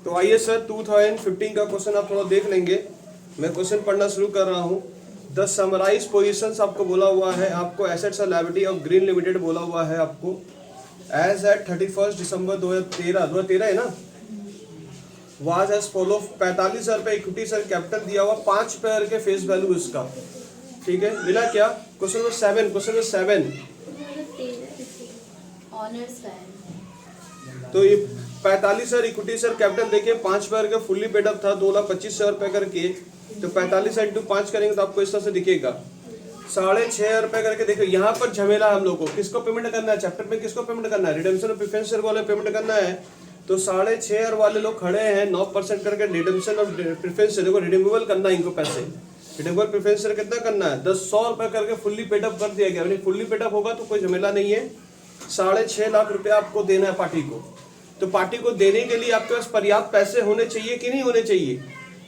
तो आइए सर 2015 का क्वेश्चन आप थोड़ा देख लेंगे। मैं क्वेश्चन पढ़ना शुरू कर रहा हूँ। द समराइज पोजीशंस आपको बोला हुआ है, आपको एसेट्स और लायबिलिटी ऑफ ग्रीन लिमिटेड बोला हुआ है आपको एज एट 31 दिसंबर 2013 है ना, वाज एज फॉलो। 45,000 रुपये इक्विटी सर कैपिटल दिया हुआ, 5 रुपये के फेस वैल्यू इसका, ठीक है। मिला क्या? क्वेश्चन नंबर 7 तो ये 45,000 इक्विटी सर कैपिटल देखिए, 5 रुपये का फुल्ली पेडअप था, 2,25,000 रुपये करके। तो 45 इंटू 5 करेंगे तो आपको इस तरह से दिखेगा 6,500 रुपये करके। देखो यहाँ पर झमेला हम लोग को किसको पेमेंट करना है, चैप्टर में किसको पेमेंट करना है, रिडेम्पशन ऑफ प्रेफरेंस शेयर वाले पेमेंट करना है। तो 6,500 वाले लोग खड़े हैं, 9% करके रिडेम्पशन ऑफ प्रेफरेंस शेयर को रिडीमेबल करना है इनको पैसे। रिडीमेबल प्रेफरेंस शेयर कितना करना है, 100 रुपये करके फुल्ली पेडअप कर दिया गया। फुल्ली पेडअप होगा तो कोई झमेला नहीं है। 6.5 लाख रुपया आपको देना है पार्टी को। तो पार्टी को देने के लिए आपके पास पर्याप्त पैसे होने चाहिए कि नहीं होने चाहिए।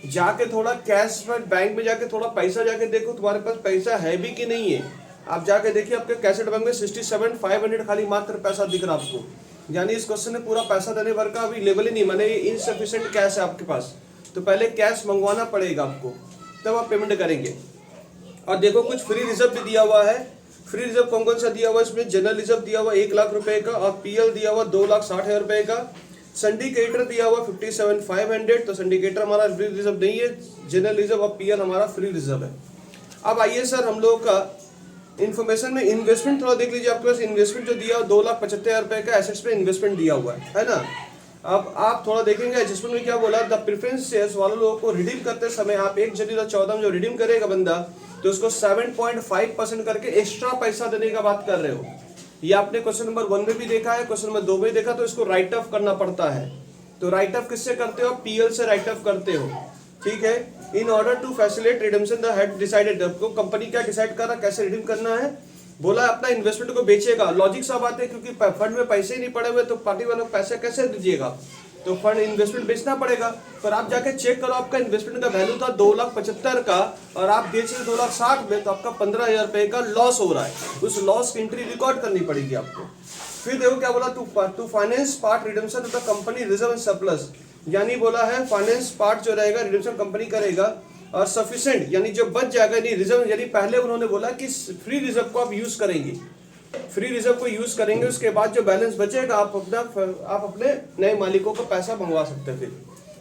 जाके थोड़ा कैश बैंक में जाके थोड़ा पैसा जाके देखो तुम्हारे पास पैसा है भी कि नहीं है। आप जाके देखिए आपके कैसेट बैंक में 67,500 खाली मात्र पैसा दिख रहा आपको, यानी इस क्वेश्चन में पूरा पैसा देने भर का अभी लेवल ही नहीं, माने इनसफिशिएंट कैश है आपके पास। तो पहले कैश मंगवाना पड़ेगा आपको, तब आप पेमेंट करेंगे। और देखो कुछ फ्री रिजर्व भी दिया हुआ है। फ्री रिजर्व कौन कौन सा दिया हुआ है इसमें, जनरल रिजर्व दिया हुआ 1 लाख रुपए का, और पीएल दिया हुआ 2,60,000 रुपए का। सिंडिकेटर दिया हुआ 57,500। तो सिंडिकेटर हमारा फ्री रिजर्व नहीं है, जनरल रिजर्व और पीएल हमारा फ्री रिजर्व है। अब आइए सर हम लोग का इन्फॉर्मेशन में इन्वेस्टमेंट थोड़ा देख लीजिए। आपके पास इन्वेस्टमेंट जो दिया 2,75,000 रुपए का एसेट्स पे इन्वेस्टमेंट दिया हुआ है ना। अब आप थोड़ा देखेंगे एडजस्टमेंट में क्या बोला, द प्रेफरेंस शेयर्स वाले लोगों को रिडीम करते समय आप 1 जनवरी 2014 में जो रिडीम करेगा बंदा, तो उसको 7.5% करके एक्स्ट्रा पैसा देने का बात कर रहे हो। ये आपने क्वेश्चन नंबर 1 में भी देखा है, क्वेश्चन नंबर 2 में देखा। तो इसको राइट ऑफ करना पड़ता है। तो राइट ऑफ किससे करते हो, पीएल से राइट ऑफ करते हो, ठीक है। In order to facilitate redemption the head decided, आपको कंपनी क्या डिसाइड कर रहा है कैसे रिडीम करना है। बोला अपना इन्वेस्टमेंट को बेचेगा, लॉजिक सा बात है, क्योंकि फंड में पैसे ही नहीं पड़े हुए तो पार्टी वालों को पैसे कैसे दीजिएगा। तो फंड इन्वेस्टमेंट बेचना पड़ेगा। पर आप जाके चेक करो, आपका इन्वेस्टमेंट का वैल्यू था 2,75,000 का और आप बेच रहे 2,60,000 में, तो आपका 15,000 रुपए का लॉस हो रहा है। उस लॉस की एंट्री रिकॉर्ड करनी पड़ेगी आपको। फिर देखो क्या बोला, to finance part redemption of the company reserve and surplus, यानी बोला है फाइनेंस पार्ट जो रहेगा रिडम्पशन कंपनी करेगा, और सफिशिएंट यानी जो बच जाएगा, यानी रिजर्व, यानी पहले उन्होंने बोला कि फ्री रिजर्व को आप यूज करेंगे, फ्री रिजर्व को यूज करेंगे, उसके बाद जो बैलेंस बचेगा आप अपने नए मालिकों को पैसा मंगवा सकते हैं। फिर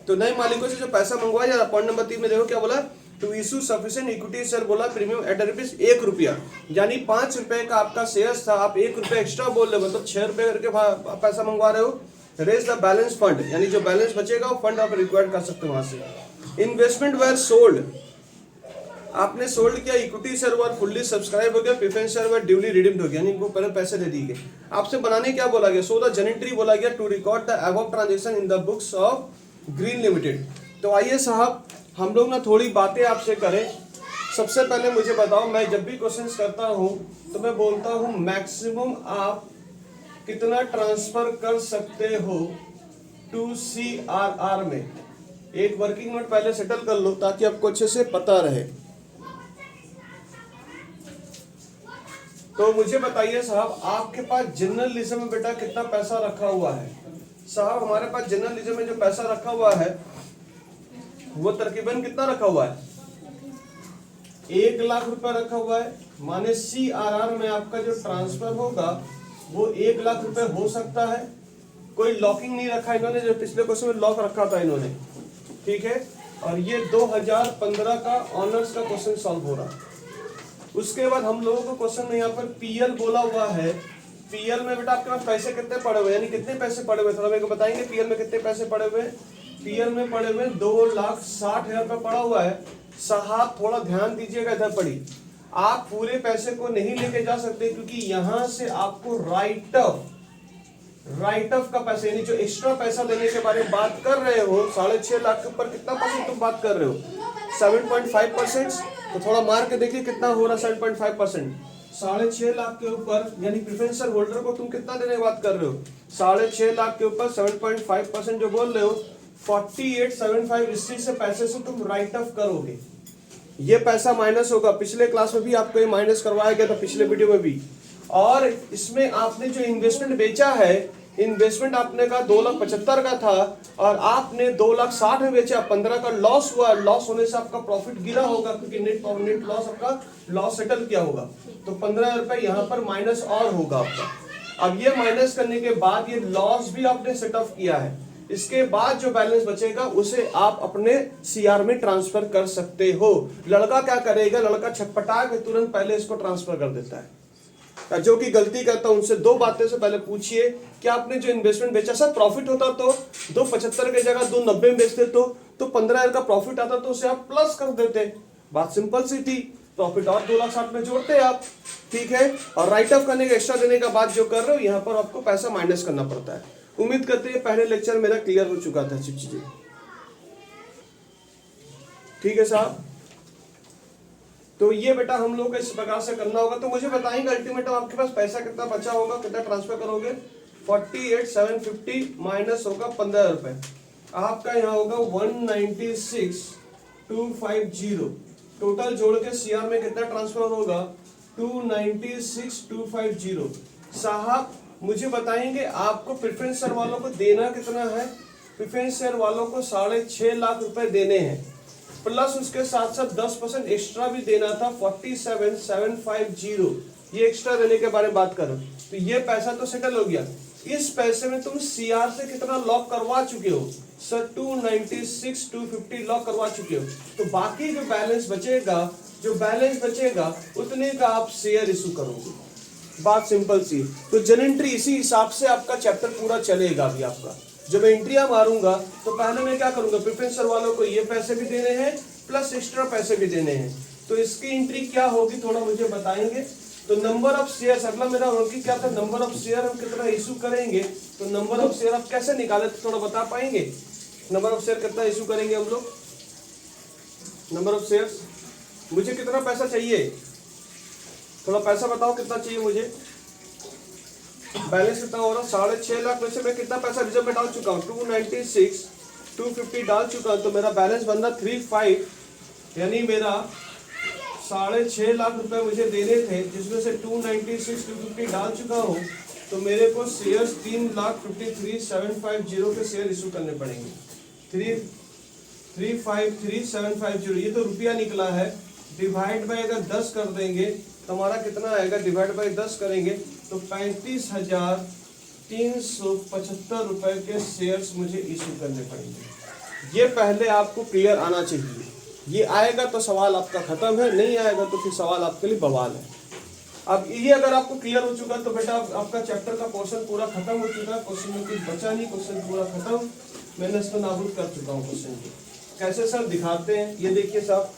तो नए मालिकों से जो पैसा मंगवाया जा रहा, पॉइंट नंबर 3 में देखो क्या बोला, to issue sufficient equity share बोला प्रीमियम एट ₹1, यानी 5 रुपए का आपका शेयर्स था, आप 1 रुपए एक्स्ट्रा बोल रहे हो, मतलब 6 रुपए करके पैसा मंगवा रहे हो। रेज द बैलेंस फंड, यानी जो बैलेंस बचेगा वो फंड आप रिक्वायर्ड कर सकते हो वहां से। इन्वेस्टमेंट वेर सोल्ड, आपने सोल्ड किया, इक्विटी शेयर वर फुल्ली सब्सक्राइब हो गया, प्रेफरेंस शेयर वर ड्यूली रिडीम्ड हो गया, यानी इनको पहले पैसे दे दिए गए। आपसे बनाने क्या बोला गया, सो द जनरेटरी बोला गया to record the above transaction in the books of Green Limited. तो आइए साहब हम लोग ना थोड़ी बातें आपसे करें। सबसे पहले मुझे बताओ, मैं जब भी क्वेश्चंस करता हूं तो मैं बोलता हूं मैक्सिमम आप कितना ट्रांसफर कर सकते हो टू CRR में। एक वर्किंग नोट पहले सेटल कर लो ताकि आपको अच्छे से पता रहे। तो मुझे बताइए साहब, आपके पास जर्नलिज्म में बेटा कितना पैसा रखा हुआ है। साहब हमारे पास जर्नलिज्म में जो पैसा रखा हुआ है वो तकरीबन कितना रखा हुआ है, 1 लाख रुपए रखा हुआ है। माने CRR में आपका जो ट्रांसफर होगा वो 1 लाख रुपए हो सकता है। कोई लॉकिंग नहीं रखा इन्होंने, जो पिछले क्वेश्चन में लॉक रखा था इन्होंने, ठीक है। और ये 2015 का ऑनर्स का क्वेश्चन सॉल्व हो रहा। उसके बाद हम लोगों को क्वेश्चन में यहाँ पर पीएल बोला हुआ है। पीएल में बेटा आपके पास पैसे कितने पड़े हुए, यानी कितने पैसे पड़े हुए, थोड़ा मेरे को बताएंगे पीएल में कितने पैसे पड़े हुए। पीएल में पड़े हुए 2,60,000 रुपये पड़ा हुआ है। साहब थोड़ा ध्यान दीजिएगा, इधर पड़ी, आप पूरे पैसे को नहीं लेके जा सकते, क्योंकि यहां से आपको राइट ऑफ का पैसा, यानी जो एक्स्ट्रा पैसा देने के बारे में बात कर रहे हो, 6.5 लाख के ऊपर कितना परसेंट तुम बात कर रहे हो, 7.5%। तो थोड़ा मार के देखिए कितना हो रहा है 7.5%। 6.5 लाख के ऊपर, यानी प्रेफरेंस शेयर होल्डर को तुम कितना देने की बात कर रहे हो, 6.5 लाख के ऊपर 7.5% जो बोल रहे हो, 4875 इसी से पैसे से तुम राइट ऑफ करोगे। ये पैसा माइनस होगा। पिछले क्लास में भी आपको ये माइनस करवाया गया था, पिछले वीडियो में भी। और इसमें आपने जो इन्वेस्टमेंट बेचा है इन्वेस्टमेंट आपने का 2,75,000 का था और आपने 2,60,000 में बेचा, 15 का लॉस हुआ। लॉस होने से आपका प्रॉफिट गिरा होगा क्योंकि नेट लॉस आपका लॉस सेटल किया होगा, तो 15 रुपए यहाँ पर माइनस और होगा आपका। अब ये माइनस करने के बाद ये लॉस भी आपने सेट ऑफ किया है, इसके बाद जो बैलेंस बचेगा उसे आप अपने सीआर में ट्रांसफर कर सकते हो। लड़का क्या करेगा, लड़का छटपटा के तुरंत पहले इसको ट्रांसफर कर देता है। जो कि गलती करता है उनसे दो बातें से पहले पूछिए कि आपने जो इन्वेस्टमेंट बेचा सर प्रॉफिट होता तो 2,75 की जगह 2,90 में बेचते तो 15,000 का प्रॉफिट आता तो उसे आप प्लस कर देते। बात सिंपल सी थी, प्रॉफिट और 2,60,000 में जोड़ते आप, ठीक है। और राइट ऑफ करने का एक्स्ट्रा देने का बात जो कर रहे हो यहाँ पर आपको पैसा माइनस करना पड़ता है। उम्मीद करते हैं पहले लेक्चर मेरा क्लियर हो चुका था सब चीजें, ठीक है साहब। तो ये बेटा हम लोग को इस प्रकार से करना होगा। तो मुझे बताएंगे अल्टीमेटम आपके पास पैसा कितना बचा होगा, कितना ट्रांसफर करोगे। 48,750 माइनस होगा 15 रुपए, आपका यहाँ होगा 196,250। टोटल जोड़ के सीआर में कितना ट्रांसफर होगा 296,250। साहब मुझे बताएंगे आपको प्रेफरेंस शेयर वालों को देना कितना है। प्रेफरेंस शेयर वालों को 6.5 लाख रुपए देने हैं, प्लस उसके साथ साथ 10% एक्स्ट्रा भी देना था 47,750। ये एक्स्ट्रा देने के बारे में बात करो तो ये पैसा तो सेटल हो गया। इस पैसे में तुम सीआर से कितना लॉक करवा चुके हो सर, 296,250 लॉक करवा चुके हो। तो बाकी जो बैलेंस बचेगा उतने का आप शेयर इशू करोगे। बात सिंपल सी। तो जन एंट्री इसी हिसाब से आपका चैप्टर पूरा चलेगा। अभी आपका जब एंट्रियां मारूंगा तो पहले मैं क्या करूंगा, प्रेफरेंस वालों को ये पैसे भी देने हैं प्लस एक्स्ट्रा पैसे भी देने हैं। तो इसकी एंट्री क्या होगी थोड़ा मुझे बताएंगे। तो नंबर ऑफ शेयर, अगला मेरा होगी क्या था, नंबर ऑफ शेयर हम कितना इशू करेंगे। तो नंबर ऑफ शेयर आप कैसे निकाले तो थोड़ा बता पाएंगे। नंबर ऑफ शेयर कितना इशू करेंगे हम लोग, नंबर ऑफ शेयर। मुझे कितना पैसा चाहिए, थोड़ा पैसा बताओ कितना चाहिए मुझे। बैलेंस कितना हो रहा है 6.5 लाख में से मैं कितना पैसा रिजर्व में डाल चुका हूँ 296,250 डाल चुका हूँ। तो मेरा बैलेंस बन रहा 35, यानी मेरा 6.5 लाख रुपए मुझे देने थे, जिसमें से 296,250 डाल चुका हूँ। तो मेरे को शेयर्स 3,53,750 के शेयर इशू करने पड़ेंगे। 3,53,750 ये तो रुपया निकला है, डिवाइड बाय अगर 10 कर देंगे तो हमारा कितना आएगा, डिवाइड बाय 10 करेंगे तो 35,375 रुपए के शेयर्स मुझे इशू करने पड़ेंगे। ये पहले आपको क्लियर आना चाहिए। ये आएगा तो सवाल आपका खत्म है, नहीं आएगा तो फिर सवाल आपके लिए बवाल है। अब ये अगर आपको क्लियर हो चुका तो बेटा आपका चैप्टर का पोर्शन पूरा खत्म हो चुका है। क्वेश्चन में कुछ बचा नहीं, क्वेश्चन पूरा खत्म, मैंने इसको नाबूद कर चुका हूँ क्वेश्चन को। कैसे सर दिखाते हैं, ये देखिए साहब,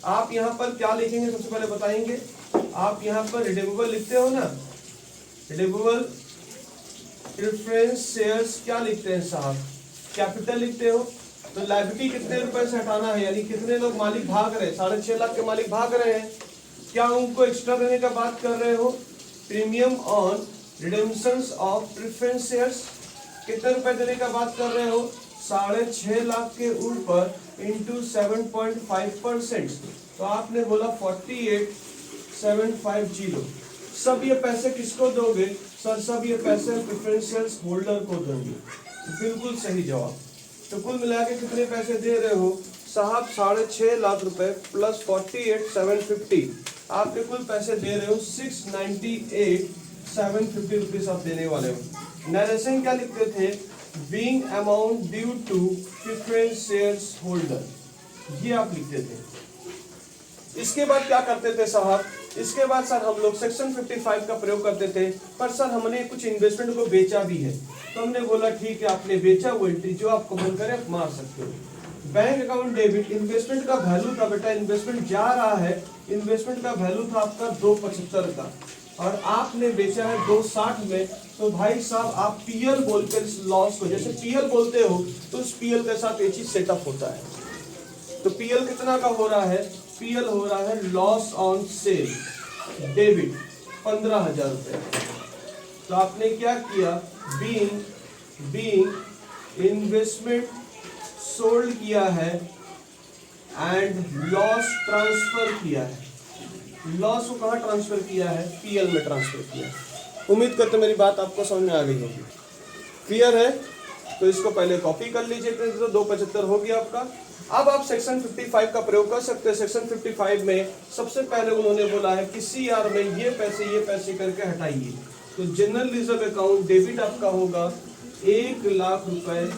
आप यहाँ पर क्या लिखेंगे सबसे पहले बताएंगे। आप यहाँ पर रिडीमेबल लिखते हो ना, रिडीमेबल प्रेफरेंस शेयर्स क्या लिखते हैं साहब, कैपिटल लिखते हो। तो लायबिलिटी कितने रुपए से हटाना है, यानी कितने लोग मालिक भाग रहे हैं, 6.5 लाख के मालिक भाग रहे हैं, क्या उनको एक्स्ट्रा देने का बात कर रहे हो। Premium on redemptions of preference shares कितने रुपए देने का बात कर रहे हो, 6.5 लाख के ऊपर इंटू 7.5%। तो आपने बोला 48,750। सब ये पैसे किसको दोगे सर, सब ये पैसे प्रेफरेंस शेयर्स होल्डर को दोगे। बिल्कुल सही जवाब। तो कुल मिला के कितने पैसे दे रहे हो साहब, 6.5 लाख रुपए प्लस 48,750, आपके कुल पैसे दे रहे हो 698,750 रुपीज आप देने वाले हो। नरेशन क्या लिखते थे, being amount due to preference shares holder, ये आप लिखते थे। इसके बाद क्या करते थे साहब, इसके बाद सर हम लोग सेक्शन 55 का प्रयोग करते थे। पर सर हमने कुछ इन्वेस्टमेंट को बेचा भी है, तो हमने बोला ठीक है आपने बेचा, वो एंट्री जो आपको मन करे आप मार सकते हो। बैंक अकाउंट डेबिट, इन्वेस्टमेंट का वैल्यू था बेटा, इन्वेस्टमेंट जा रहा है, इन्वेस्टमेंट का वैल्यू था आपका 275 का और आपने बेचा है 260 में। तो भाई साहब आप पीएल बोलकर इस लॉस को, जैसे पीएल बोलते हो तो उस पीएल के साथ ये चीज सेटअप होता है। तो पीएल कितना का हो रहा है, पीएल हो रहा है लॉस ऑन सेल डेबिट 15,000 रुपए। तो आपने क्या किया, बीइंग इन्वेस्टमेंट सोल्ड किया है एंड लॉस ट्रांसफर किया है। लॉस को कहाँ ट्रांसफर किया है, पीएल में ट्रांसफर किया है। उम्मीद करते मेरी बात आपको समझ में आ गई होगी। क्लियर है? तो इसको पहले कॉपी कर लीजिए, तो 275 हो गया आपका। अब आप सेक्शन 55 का प्रयोग कर सकते हैं। सेक्शन 55 में सबसे पहले उन्होंने बोला है कि सीआर में ये पैसे करके हटाइए। तो जनरल रिजर्व अकाउंट डेबिट आपका होगा 1,00,000 रुपए,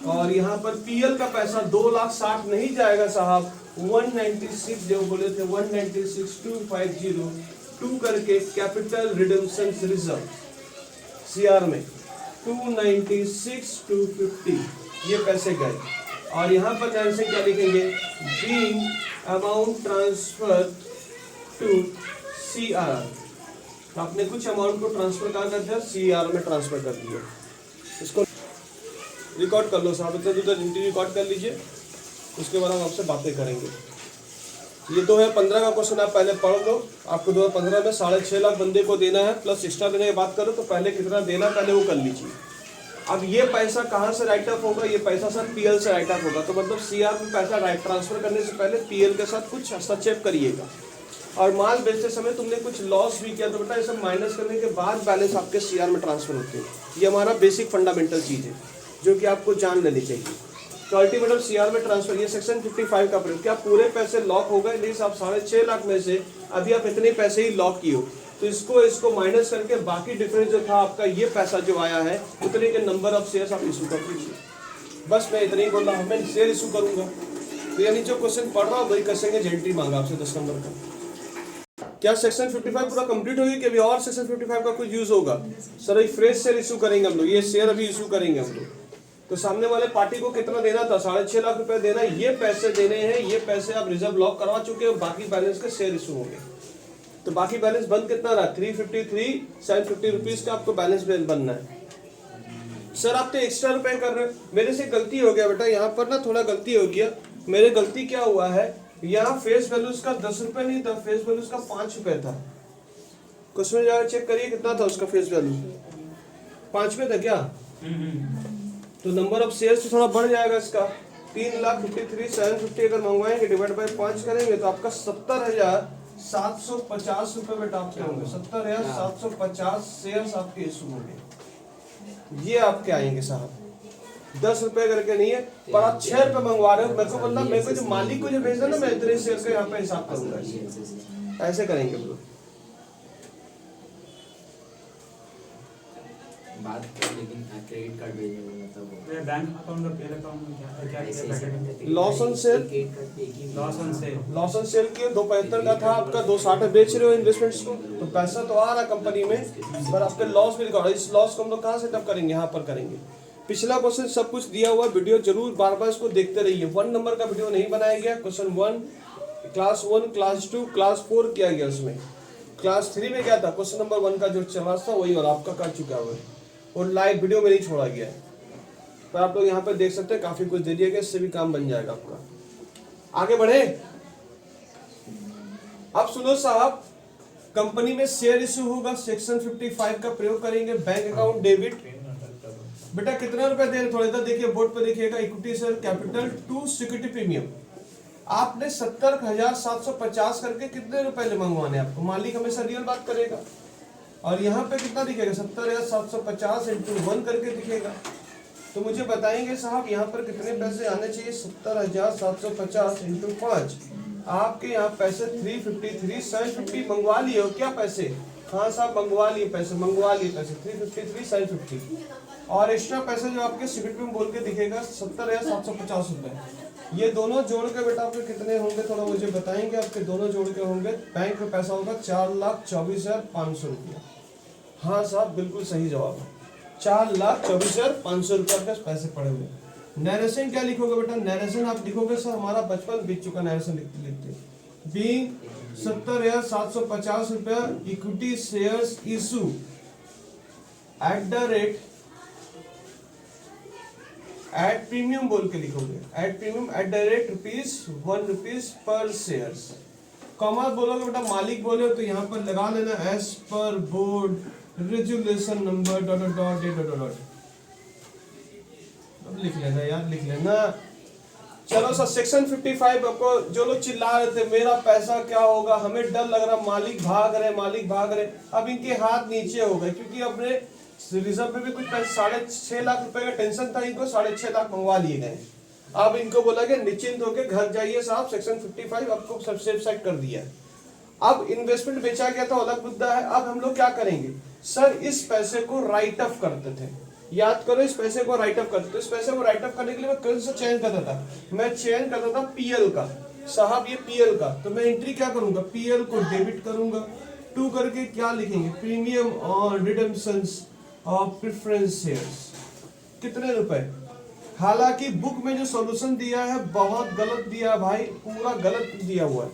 और यहाँ पर पीएल का पैसा 2,60,000 नहीं जाएगा साहब, 196 जो बोले थे 196,250 करके कैपिटल रिडेम्पशन रिजर्व सीआर में 296,250 ये पैसे गए। और यहाँ पर ध्यान से क्या लिखेंगे, being amount transfer to CR. तो आपने कुछ अमाउंट को ट्रांसफर कहाँ कर दिया, सीआर में ट्रांसफर कर दिया। इसको रिकॉर्ड कर लो साहब, इतना इंटरव्यू रिकॉर्ड कर लीजिए, उसके बाद हम आपसे बातें करेंगे। ये 2015 का क्वेश्चन आप पहले पढ़ लो। आपको 2015 में 6.5 लाख बंदे को देना है, प्लस एक्स्ट्रा देने की बात करो तो पहले कितना देना पहले वो कर लीजिए। अब ये पैसा कहाँ से राइट अप होगा, ये पैसा सर पीएल से राइट अप होगा। तो मतलब सीआर में पैसा राइट ट्रांसफर करने से पहले पीएल के साथ कुछ हस्तक्षेप करिएगा। और माल बेचते समय तुमने कुछ लॉस भी किया तो बेटा ये सब माइनस करने के बाद बैलेंस आपके सीआर में ट्रांसफर होते हैं। ये हमारा बेसिक फंडामेंटल चीज़ है जो कि आपको जान लेनी चाहिए। तो अल्टीमेटम सीआर में ट्रांसफर, ये सेक्शन 55 का प्रयोग, क्या पूरे पैसे लॉक हो गए, नहीं साहब 6.5 लाख में से अभी आप इतने पैसे ही लॉक किए हो, तो इसको माइनस करके बाकी डिफरेंस जो था आपका ये पैसा जो आया है उतने के नंबर ऑफ शेयर्स आप इशू कर दीजिए। बस मैं इतना ही बोल रहा हूँ, मैं शेयर इशू करूंगा। तो यानी जो क्वेश्चन पढ़ रहा हूँ वही कसेंगे, जेंट्री मांगा आपसे 10 नंबर का। क्या सेक्शन 55 पूरा कंप्लीट होगी कि अभी और सेक्शन 55 का कुछ यूज होगा? सर एक फ्रेश शेयर इशू करेंगे हम लोग, ये शेयर अभी इशू करेंगे हम लोग। तो सामने वाले पार्टी को कितना देना था, 6.5 लाख रुपए देना, ये पैसे देने हैं, ये पैसे आप रिजर्व लॉक करवा चुके हो, बाकी बैलेंस के शेयर इशू होंगे। तो बाकी बैलेंस बंद कितना रहा, 353,750 रुपीज का आपको बैलेंस बनना है। सर आप तो एक्स्ट्रा रुपए कर रहे हैं, मेरे से गलती हो गया बेटा, यहाँ पर ना थोड़ा गलती हो गया। मेरे गलती क्या हुआ है, यहाँ फेस वैल्यू का 10 रुपए नहीं था, फेस वैल्यू का 5 रुपए था। क्वेश्चन जाकर चेक करिए कितना था उसका फेस वैल्यू, 5 रुपए था क्या? तो नंबर ऑफ शेयर्स तो थोड़ा बढ़ जाएगा इसका, 3,53,750 अगर मंगवाएंगे डिवाइड बाय 5 करेंगे तो आपका 70,750 रुपए बेटा आपके होंगे। 70,750 शेयर्स आपके इशू होंगे, ये आपके आएंगे साहब। 10 रुपए करके नहीं है, पर आप 6 रुपए मंगवा रहे हो। मेरे को मतलब मेरे को जो मालिक को जो भेजना ना, मैं इतने शेयर का यहाँ पे हिसाब करूंगा, ऐसे करेंगे ब्रो। बात कर, लेकिन क्रेडिट कार्ड भेजने मतलब मैं बैंक अकाउंट और पीएल अकाउंट में क्या लॉस ऑन सेल की 275 का था आपका, 260 बेच रहे हो इन्वेस्टमेंट्स को, तो पैसा तो आ रहा कंपनी में, पर आपके लॉस भी रिकॉर्ड। इस लॉस को हम लोग कहाँ सेटअप करेंगे, यहाँ पर करेंगे। पिछला क्वेश्चन सब कुछ दिया हुआ, वीडियो जरूर बार बार इसको देखते रहिए। 1 नंबर का वीडियो नहीं बनाया गया, क्वेश्चन 1 क्लास 1 क्लास 2 क्लास 4 किया गया, उसमें क्लास 3 में क्या था, क्वेश्चन नंबर 1 का जो चल रहा था वही और आपका कर चुका हुआ है, और लाइव वीडियो में नहीं छोड़ा गया है। पर आप लोग यहाँ पर देख सकते हैं, काफी कुछ दे दिया गया, इससे भी काम बन जाएगा आपका। आगे बढ़े, अब सुनो साहब, कंपनी में शेयर इशू होगा, सेक्शन 55 का प्रयोग करेंगे, बैंक अकाउंट डेबिट। बेटा कितना रुपए दे रहे, थोड़ा इधर देखिए, बोर्ड पे देखिएगा, equity share capital to security premium. आपने 70,750 करके कितने रुपए मंगवाने आपको, मालिक हमेशा रियल बात करेगा। और यहाँ पे कितना दिखेगा, 70,750 इंटू 1 करके दिखेगा। तो मुझे बताएंगे साहब यहाँ पर कितने पैसे आने चाहिए, 70,750 इंटू 5। आपके यहाँ पैसे 353,750 मंगवा लिए हो क्या पैसे? हाँ साहब मंगवा लिए पैसे, 353,750। और एक्स्ट्रा पैसे जो आपके सिबिट में बोल के दिखेगा 70,750 रुपए। ये दोनों जोड़ के बेटा आपके कितने होंगे, थोड़ा मुझे बताएंगे। आपके दोनों जोड़ के होंगे, बैंक में पैसा होगा 4,24,500 रुपया। हाँ साहब बिल्कुल सही जवाब है, 4,24,500 रुपया के पैसे पड़े हुए। नरेशन क्या लिखोगे बेटा, नरेशन आप लिखोगे सर हमारा बचपन बीत चुका, नरेशन लिखते लिखते बी 70,750 रुपया equity shares issue at premium बोल के लिखोगे, एट प्रीमियम ₹1 पर शेयर्स। कॉमा बोलोगे बेटा, मालिक बोले तो यहाँ पर लगा लेना as per board resolution number ... अब लिख लेना यार, लिख लेना। चलो सर सेक्शन 55 आपको जो लोग चिल्ला रहे थे मेरा पैसा क्या होगा, हमें डर लग रहा, मालिक भाग रहे, अब इनके हाथ नीचे हो गए, क्योंकि अपने रिजर्व में भी कुछ पैसे 6.5 लाख रुपए का टेंशन था इनको, 6.5 लाख मंगवा लिए गए। अब इनको बोला कि निश्चिंत होकर घर जाइए साहब, सेक्शन 55 आपको सब सेफ साइड कर दिया है। अब इन्वेस्टमेंट बेचा गया तो अलग मुद्दा है। अब हम लोग क्या करेंगे सर, इस पैसे को राइट ऑफ करते थे, याद करो इस पैसे को राइट ऑफ करते थे। इस पैसे को राइट ऑफ करने के लिए मैं कौन सा चयन करता था, मैं चयन करता था पीएल का। साहब ये पीएल का, तो मैं एंट्री क्या करूंगा, पीएल को डेबिट करूंगा, 2 करके क्या लिखेंगे, premium on redemptions of preference shares, कितने रुपए। हालांकि बुक में जो सॉल्यूशन दिया है बहुत गलत दिया है भाई, पूरा गलत दिया हुआ है।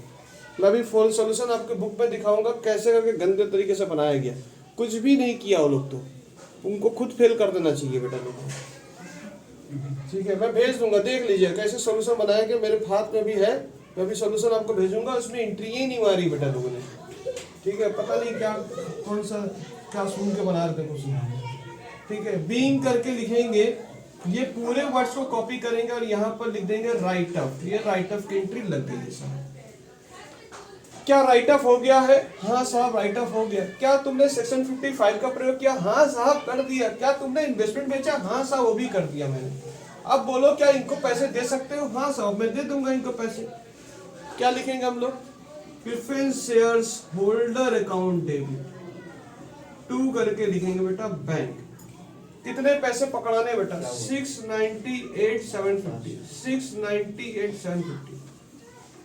मैं भी फुल सॉल्यूशन आपके बुक में दिखाऊंगा कैसे करके गंदे तरीके से बनाया गया, कुछ भी नहीं किया वो लोग, तो उनको खुद फेल कर देना चाहिए बेटा लोगों को। ठीक है, मैं भेज दूंगा, देख लीजिए कैसे सॉल्यूशन बनाया गया, मेरे हाथ में भी है, मैं भी सॉल्यूशन आपको भेजूंगा। उसमें एंट्री ही नहीं मारी बेटा लोगों ने। ठीक है, पता नहीं क्या कौन सा क्या सुन के बना रहे थे कुछ नहीं। ठीक है, बीइंग करके लिखेंगे, ये पूरे वर्ड्स को कॉपी करेंगे और यहाँ पर लिख देंगे राइट ऑफ। ये राइट ऑफ की एंट्री लग गई है साहब। क्या राइट ऑफ हो गया है? हाँ साहब राइट ऑफ हो गया। क्या तुमने सेक्शन 55 का प्रयोग किया? हाँ साहब कर दिया। क्या तुमने इन्वेस्टमेंट बेचा? हाँ साहब वो भी कर दिया मैंने। अब बोलो क्या इनको पैसे दे सकते हो? हाँ साहब मैं दे दूंगा इनको पैसे। क्या लिखेंगे हम लोग, preference shares holder account debit, 2 करके लिखेंगे बेटा बैंक। कितने पैसे पकड़ाने बेटा, 698,750, 698,750।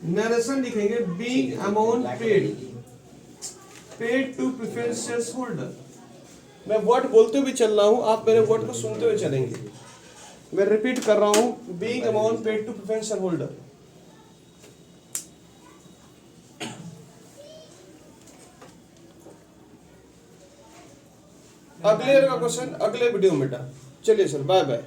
नरेशन लिखेंगे being amount paid to preference shares holder. मैं वर्ड बोलते हुए चल रहा हूं, आप मेरे वर्ड को सुनते हुए चलेंगे। मैं रिपीट कर रहा हूं, being amount paid to preference share holder. अगले का क्वेश्चन अगले वीडियो में बेटा। चलिए सर, बाय बाय।